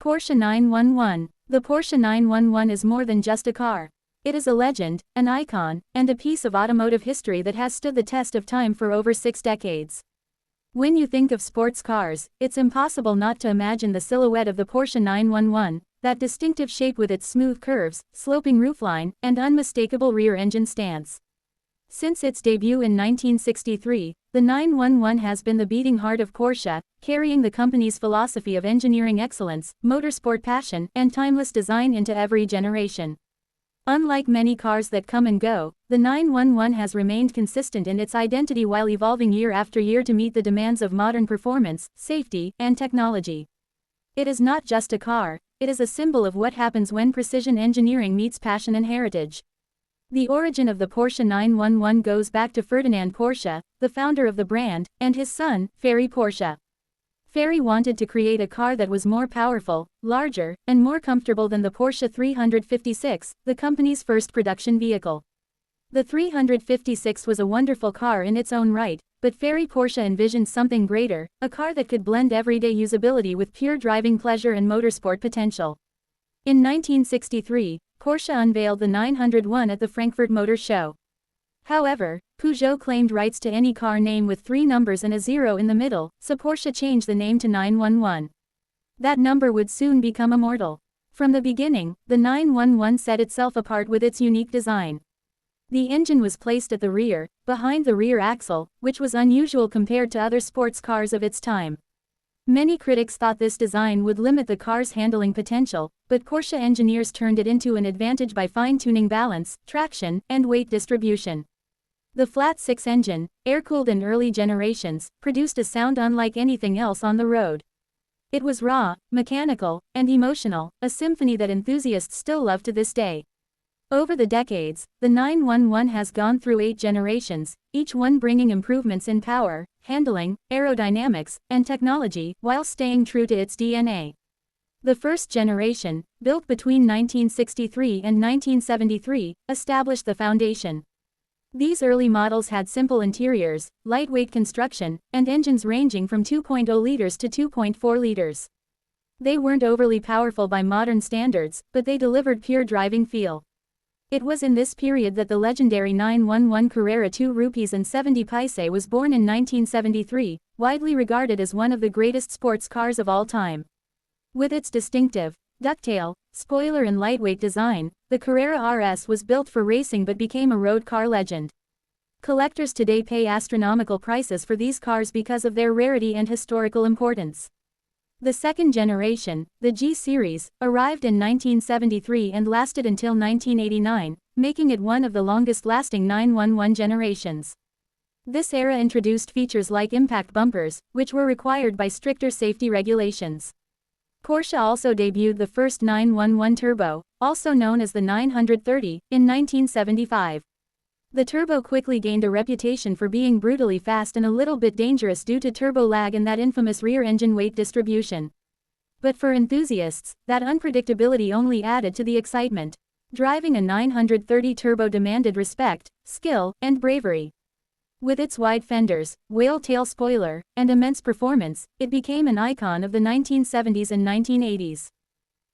Porsche 911. The Porsche 911 is more than just a car. It is a legend, an icon, and a piece of automotive history that has stood the test of time for over 6 decades. When you think of sports cars, it's impossible not to imagine the silhouette of the Porsche 911, that distinctive shape with its smooth curves, sloping roofline, and unmistakable rear-engine stance. Since its debut in 1963, the 911 has been the beating heart of Porsche, carrying the company's philosophy of engineering excellence, motorsport passion, and timeless design into every generation. Unlike many cars that come and go, the 911 has remained consistent in its identity while evolving year after year to meet the demands of modern performance, safety, and technology. It is not just a car, it is a symbol of what happens when precision engineering meets passion and heritage. The origin of the Porsche 911 goes back to Ferdinand Porsche, the founder of the brand, and his son, Ferry Porsche. Ferry wanted to create a car that was more powerful, larger, and more comfortable than the Porsche 356, the company's first production vehicle. The 356 was a wonderful car in its own right, but Ferry Porsche envisioned something greater, a car that could blend everyday usability with pure driving pleasure and motorsport potential. In 1963, Porsche unveiled the 901 at the Frankfurt Motor Show. However, Peugeot claimed rights to any car name with 3 numbers and a 0 in the middle, so Porsche changed the name to 911. That number would soon become immortal. From the beginning, the 911 set itself apart with its unique design. The engine was placed at the rear, behind the rear axle, which was unusual compared to other sports cars of its time. Many critics thought this design would limit the car's handling potential, but Porsche engineers turned it into an advantage by fine-tuning balance, traction, and weight distribution. The flat-six engine, air-cooled in early generations, produced a sound unlike anything else on the road. It was raw, mechanical, and emotional, a symphony that enthusiasts still love to this day. Over the decades, the 911 has gone through 8 generations, each one bringing improvements in power, handling, aerodynamics, and technology, while staying true to its DNA. The first generation, built between 1963 and 1973, established the foundation. These early models had simple interiors, lightweight construction, and engines ranging from 2.0 liters to 2.4 liters. They weren't overly powerful by modern standards, but they delivered pure driving feel. It was in this period that the legendary 911 Carrera 2 rupees and 70 paise was born in 1973, widely regarded as one of the greatest sports cars of all time. With its distinctive, ducktail, spoiler and lightweight design, the Carrera RS was built for racing but became a road car legend. Collectors today pay astronomical prices for these cars because of their rarity and historical importance. The second generation, the G Series, arrived in 1973 and lasted until 1989, making it one of the longest-lasting 911 generations. This era introduced features like impact bumpers, which were required by stricter safety regulations. Porsche also debuted the first 911 Turbo, also known as the 930, in 1975. The Turbo quickly gained a reputation for being brutally fast and a little bit dangerous due to turbo lag and that infamous rear-engine weight distribution. But for enthusiasts, that unpredictability only added to the excitement. Driving a 930 Turbo demanded respect, skill, and bravery. With its wide fenders, whale-tail spoiler, and immense performance, it became an icon of the 1970s and 1980s.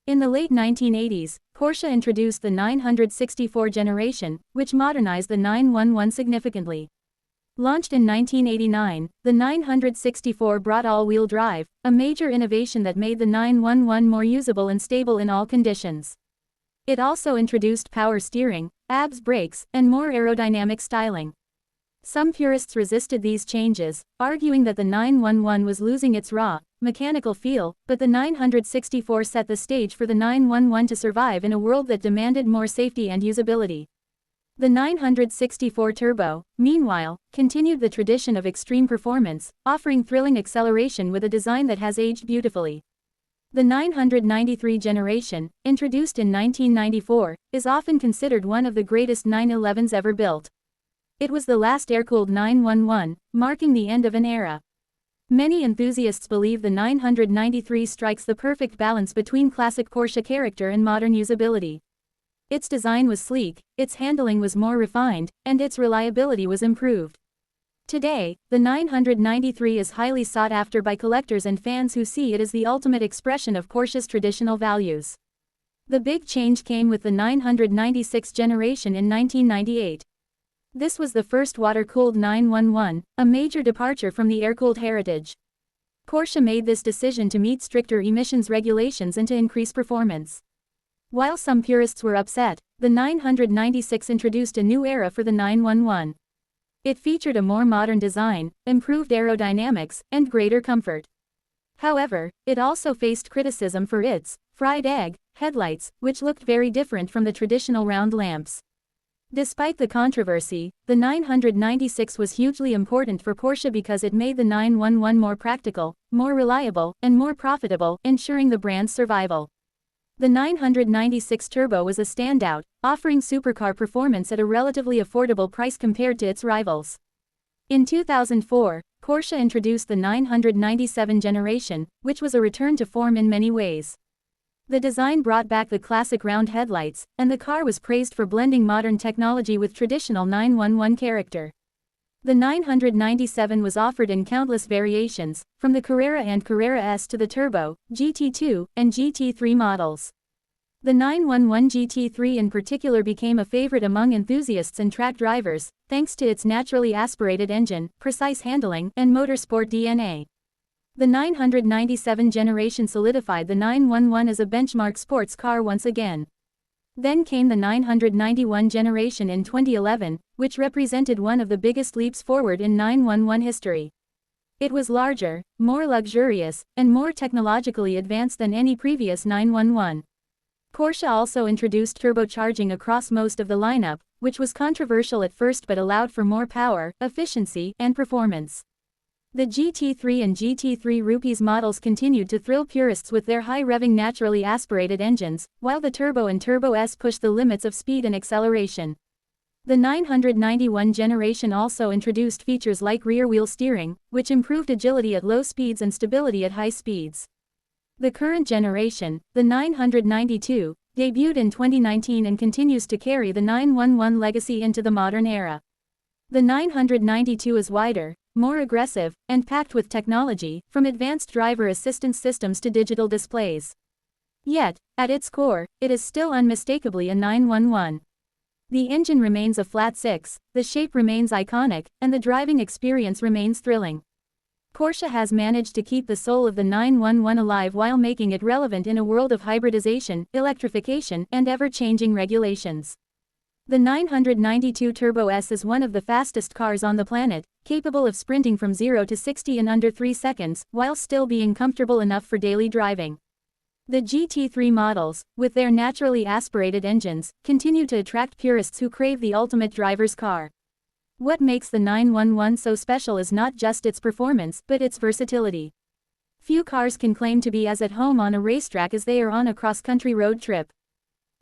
In the late 1980s, Porsche introduced the 964 generation, which modernized the 911 significantly. Launched in 1989, the 964 brought all-wheel drive, a major innovation that made the 911 more usable and stable in all conditions. It also introduced power steering, ABS brakes, and more aerodynamic styling. Some purists resisted these changes, arguing that the 911 was losing its raw, mechanical feel, but the 964 set the stage for the 911 to survive in a world that demanded more safety and usability. The 964 Turbo, meanwhile, continued the tradition of extreme performance, offering thrilling acceleration with a design that has aged beautifully. The 993 generation, introduced in 1994, is often considered one of the greatest 911s ever built. It was the last air-cooled 911, marking the end of an era. Many enthusiasts believe the 993 strikes the perfect balance between classic Porsche character and modern usability. Its design was sleek, its handling was more refined, and its reliability was improved. Today, the 993 is highly sought after by collectors and fans who see it as the ultimate expression of Porsche's traditional values. The big change came with the 996 generation in 1998. This was the first water-cooled 911, a major departure from the air-cooled heritage. Porsche made this decision to meet stricter emissions regulations and to increase performance. While some purists were upset, the 996 introduced a new era for the 911. It featured a more modern design, improved aerodynamics, and greater comfort. However, it also faced criticism for its fried egg headlights, which looked very different from the traditional round lamps. Despite the controversy, the 996 was hugely important for Porsche because it made the 911 more practical, more reliable, and more profitable, ensuring the brand's survival. The 996 Turbo was a standout, offering supercar performance at a relatively affordable price compared to its rivals. In 2004, Porsche introduced the 997 generation, which was a return to form in many ways. The design brought back the classic round headlights, and the car was praised for blending modern technology with traditional 911 character. The 997 was offered in countless variations, from the Carrera and Carrera S to the Turbo, GT2, and GT3 models. The 911 GT3 in particular became a favorite among enthusiasts and track drivers, thanks to its naturally aspirated engine, precise handling, and motorsport DNA. The 997 generation solidified the 911 as a benchmark sports car once again. Then came the 991 generation in 2011, which represented one of the biggest leaps forward in 911 history. It was larger, more luxurious, and more technologically advanced than any previous 911. Porsche also introduced turbocharging across most of the lineup, which was controversial at first but allowed for more power, efficiency, and performance. The GT3 and GT3 Rupees models continued to thrill purists with their high-revving naturally aspirated engines, while the Turbo and Turbo S pushed the limits of speed and acceleration. The 991 generation also introduced features like rear-wheel steering, which improved agility at low speeds and stability at high speeds. The current generation, the 992, debuted in 2019 and continues to carry the 911 legacy into the modern era. The 992 is wider, more aggressive, and packed with technology, from advanced driver assistance systems to digital displays. Yet, at its core, it is still unmistakably a 911. The engine remains a flat six, the shape remains iconic, and the driving experience remains thrilling. Porsche has managed to keep the soul of the 911 alive while making it relevant in a world of hybridization, electrification, and ever-changing regulations. The 992 Turbo S is one of the fastest cars on the planet, capable of sprinting from 0 to 60 in under 3 seconds, while still being comfortable enough for daily driving. The GT3 models, with their naturally aspirated engines, continue to attract purists who crave the ultimate driver's car. What makes the 911 so special is not just its performance, but its versatility. Few cars can claim to be as at home on a racetrack as they are on a cross-country road trip.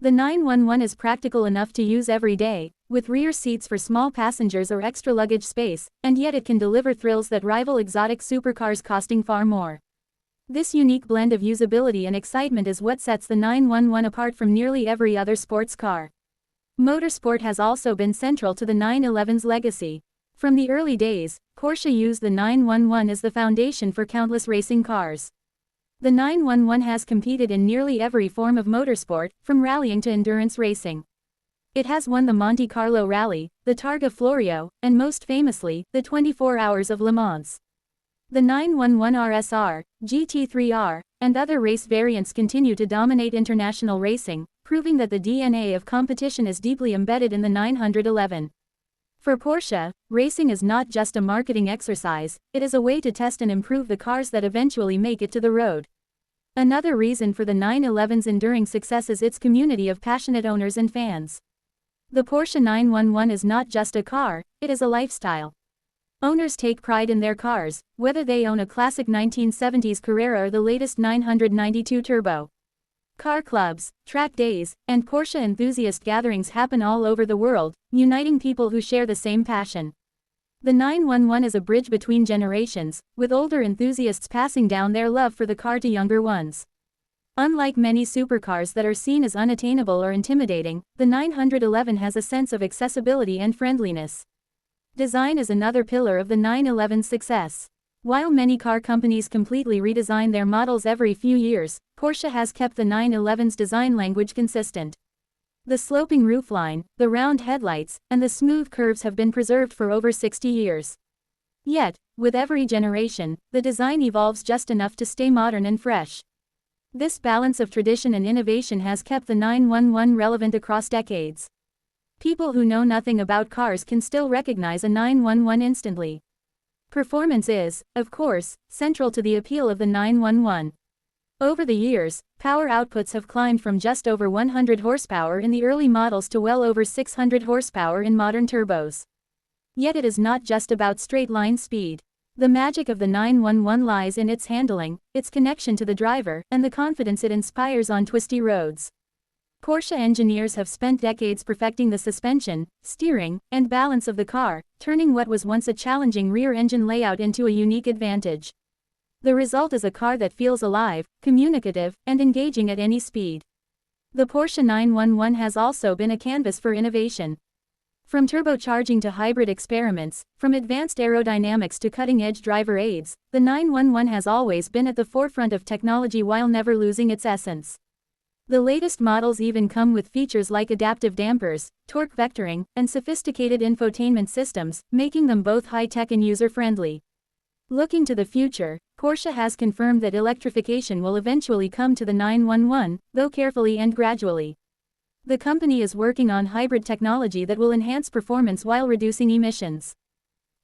The 911 is practical enough to use every day, with rear seats for small passengers or extra luggage space, and yet it can deliver thrills that rival exotic supercars costing far more. This unique blend of usability and excitement is what sets the 911 apart from nearly every other sports car. Motorsport has also been central to the 911's legacy. From the early days, Porsche used the 911 as the foundation for countless racing cars. The 911 has competed in nearly every form of motorsport, from rallying to endurance racing. It has won the Monte Carlo Rally, the Targa Florio, and most famously, the 24 Hours of Le Mans. The 911 RSR, GT3R, and other race variants continue to dominate international racing, proving that the DNA of competition is deeply embedded in the 911. For Porsche, racing is not just a marketing exercise, it is a way to test and improve the cars that eventually make it to the road. Another reason for the 911's enduring success is its community of passionate owners and fans. The Porsche 911 is not just a car, it is a lifestyle. Owners take pride in their cars, whether they own a classic 1970s Carrera or the latest 992 Turbo. Car clubs, track days, and Porsche enthusiast gatherings happen all over the world, uniting people who share the same passion. The 911 is a bridge between generations, with older enthusiasts passing down their love for the car to younger ones. Unlike many supercars that are seen as unattainable or intimidating, the 911 has a sense of accessibility and friendliness. Design is another pillar of the 911's success. While many car companies completely redesign their models every few years, Porsche has kept the 911's design language consistent. The sloping roofline, the round headlights, and the smooth curves have been preserved for over 60 years. Yet, with every generation, the design evolves just enough to stay modern and fresh. This balance of tradition and innovation has kept the 911 relevant across decades. People who know nothing about cars can still recognize a 911 instantly. Performance is, of course, central to the appeal of the 911. Over the years, power outputs have climbed from just over 100 horsepower in the early models to well over 600 horsepower in modern turbos. Yet it is not just about straight-line speed. The magic of the 911 lies in its handling, its connection to the driver, and the confidence it inspires on twisty roads. Porsche engineers have spent decades perfecting the suspension, steering, and balance of the car, turning what was once a challenging rear-engine layout into a unique advantage. The result is a car that feels alive, communicative, and engaging at any speed. The Porsche 911 has also been a canvas for innovation. From turbocharging to hybrid experiments, from advanced aerodynamics to cutting-edge driver aids, the 911 has always been at the forefront of technology while never losing its essence. The latest models even come with features like adaptive dampers, torque vectoring, and sophisticated infotainment systems, making them both high-tech and user-friendly. Looking to the future, Porsche has confirmed that electrification will eventually come to the 911, though carefully and gradually. The company is working on hybrid technology that will enhance performance while reducing emissions.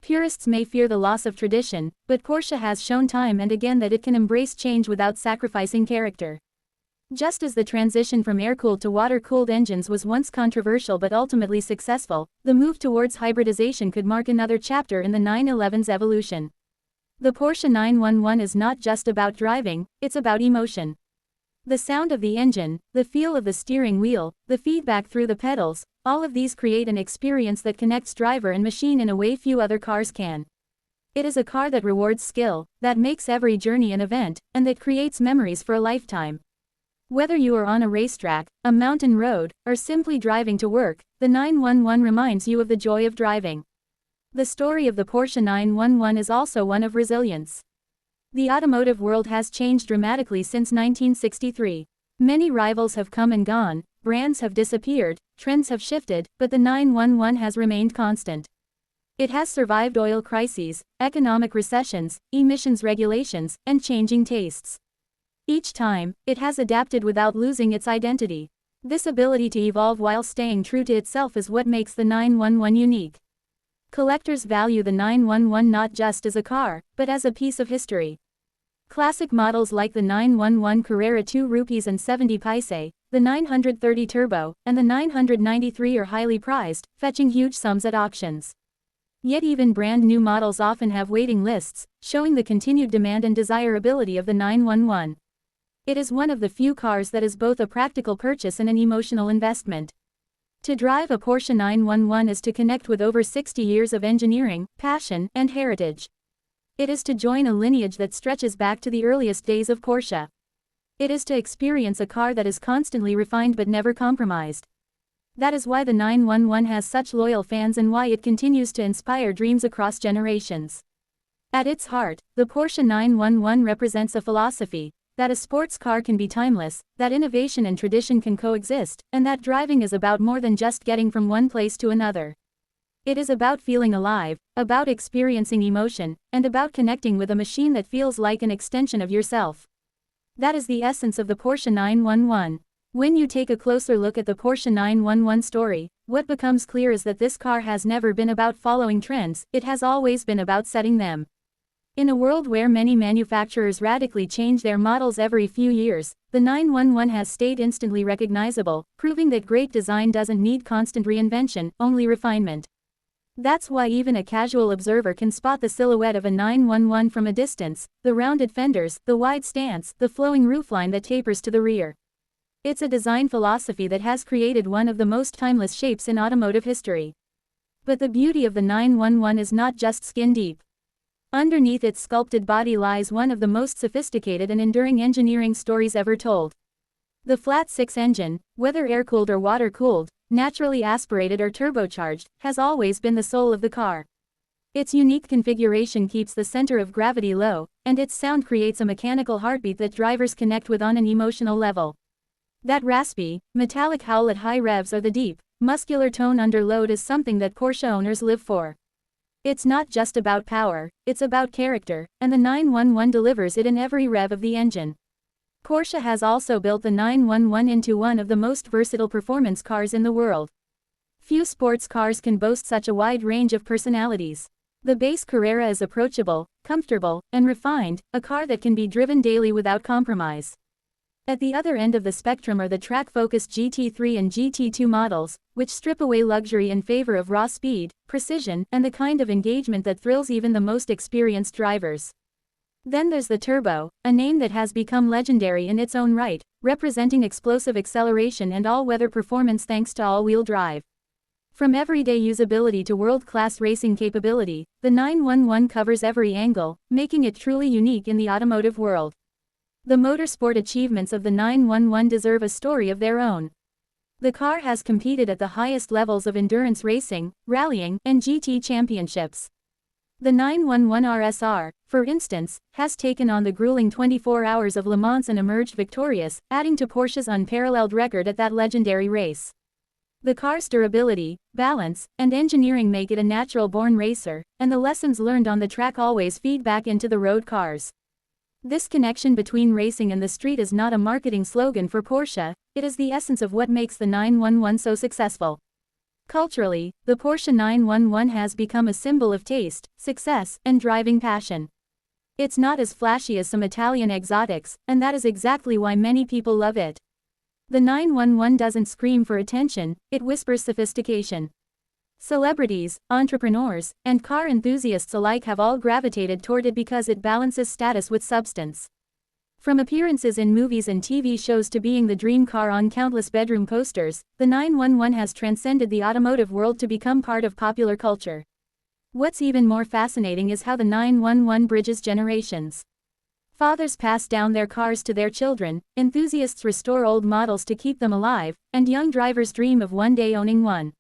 Purists may fear the loss of tradition, but Porsche has shown time and again that it can embrace change without sacrificing character. Just as the transition from air-cooled to water-cooled engines was once controversial but ultimately successful, the move towards hybridization could mark another chapter in the 911's evolution. The Porsche 911 is not just about driving, it's about emotion. The sound of the engine, the feel of the steering wheel, the feedback through the pedals, all of these create an experience that connects driver and machine in a way few other cars can. It is a car that rewards skill, that makes every journey an event, and that creates memories for a lifetime. Whether you are on a racetrack, a mountain road, or simply driving to work, the 911 reminds you of the joy of driving. The story of the Porsche 911 is also one of resilience. The automotive world has changed dramatically since 1963. Many rivals have come and gone, brands have disappeared, trends have shifted, but the 911 has remained constant. It has survived oil crises, economic recessions, emissions regulations, and changing tastes. Each time, it has adapted without losing its identity. This ability to evolve while staying true to itself is what makes the 911 unique. Collectors value the 911 not just as a car, but as a piece of history. Classic models like the 911 Carrera 2 rupees and 70 paise, the 930 Turbo, and the 993 are highly prized, fetching huge sums at auctions. Yet even brand new models often have waiting lists, showing the continued demand and desirability of the 911. It is one of the few cars that is both a practical purchase and an emotional investment. To drive a Porsche 911 is to connect with over 60 years of engineering, passion, and heritage. It is to join a lineage that stretches back to the earliest days of Porsche. It is to experience a car that is constantly refined but never compromised. That is why the 911 has such loyal fans and why it continues to inspire dreams across generations. At its heart, the Porsche 911 represents a philosophy that a sports car can be timeless, that innovation and tradition can coexist, and that driving is about more than just getting from one place to another. It is about feeling alive, about experiencing emotion, and about connecting with a machine that feels like an extension of yourself. That is the essence of the Porsche 911. When you take a closer look at the Porsche 911 story, what becomes clear is that this car has never been about following trends, it has always been about setting them. In a world where many manufacturers radically change their models every few years, the 911 has stayed instantly recognizable, proving that great design doesn't need constant reinvention, only refinement. That's why even a casual observer can spot the silhouette of a 911 from a distance, the rounded fenders, the wide stance, the flowing roofline that tapers to the rear. It's a design philosophy that has created one of the most timeless shapes in automotive history. But the beauty of the 911 is not just skin deep. Underneath its sculpted body lies one of the most sophisticated and enduring engineering stories ever told. The flat-six engine, whether air-cooled or water-cooled, naturally aspirated or turbocharged, has always been the soul of the car. Its unique configuration keeps the center of gravity low, and its sound creates a mechanical heartbeat that drivers connect with on an emotional level. That raspy, metallic howl at high revs or the deep, muscular tone under load is something that Porsche owners live for. It's not just about power, it's about character, and the 911 delivers it in every rev of the engine. Porsche has also built the 911 into one of the most versatile performance cars in the world. Few sports cars can boast such a wide range of personalities. The base Carrera is approachable, comfortable, and refined, a car that can be driven daily without compromise. At the other end of the spectrum are the track-focused GT3 and GT2 models, which strip away luxury in favor of raw speed, precision, and the kind of engagement that thrills even the most experienced drivers. Then there's the Turbo, a name that has become legendary in its own right, representing explosive acceleration and all-weather performance thanks to all-wheel drive. From everyday usability to world-class racing capability, the 911 covers every angle, making it truly unique in the automotive world. The motorsport achievements of the 911 deserve a story of their own. The car has competed at the highest levels of endurance racing, rallying, and GT championships. The 911 RSR, for instance, has taken on the grueling 24 hours of Le Mans and emerged victorious, adding to Porsche's unparalleled record at that legendary race. The car's durability, balance, and engineering make it a natural-born racer, and the lessons learned on the track always feed back into the road cars. This connection between racing and the street is not a marketing slogan for Porsche, it is the essence of what makes the 911 so successful. Culturally, the Porsche 911 has become a symbol of taste, success, and driving passion. It's not as flashy as some Italian exotics, and that is exactly why many people love it. The 911 doesn't scream for attention, it whispers sophistication. Celebrities, entrepreneurs, and car enthusiasts alike have all gravitated toward it because it balances status with substance. From appearances in movies and TV shows to being the dream car on countless bedroom posters, the 911 has transcended the automotive world to become part of popular culture. What's even more fascinating is how the 911 bridges generations. Fathers pass down their cars to their children, enthusiasts restore old models to keep them alive, and young drivers dream of one day owning one.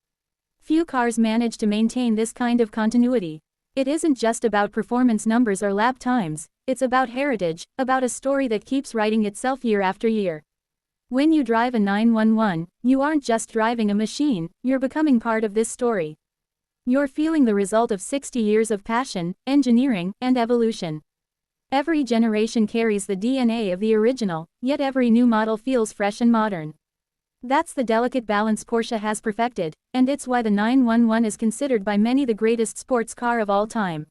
Few cars manage to maintain this kind of continuity. It isn't just about performance numbers or lap times, it's about heritage, about a story that keeps writing itself year after year. When you drive a 911, you aren't just driving a machine, you're becoming part of this story. You're feeling the result of 60 years of passion, engineering, and evolution. Every generation carries the DNA of the original, yet every new model feels fresh and modern. That's the delicate balance Porsche has perfected, and it's why the 911 is considered by many the greatest sports car of all time.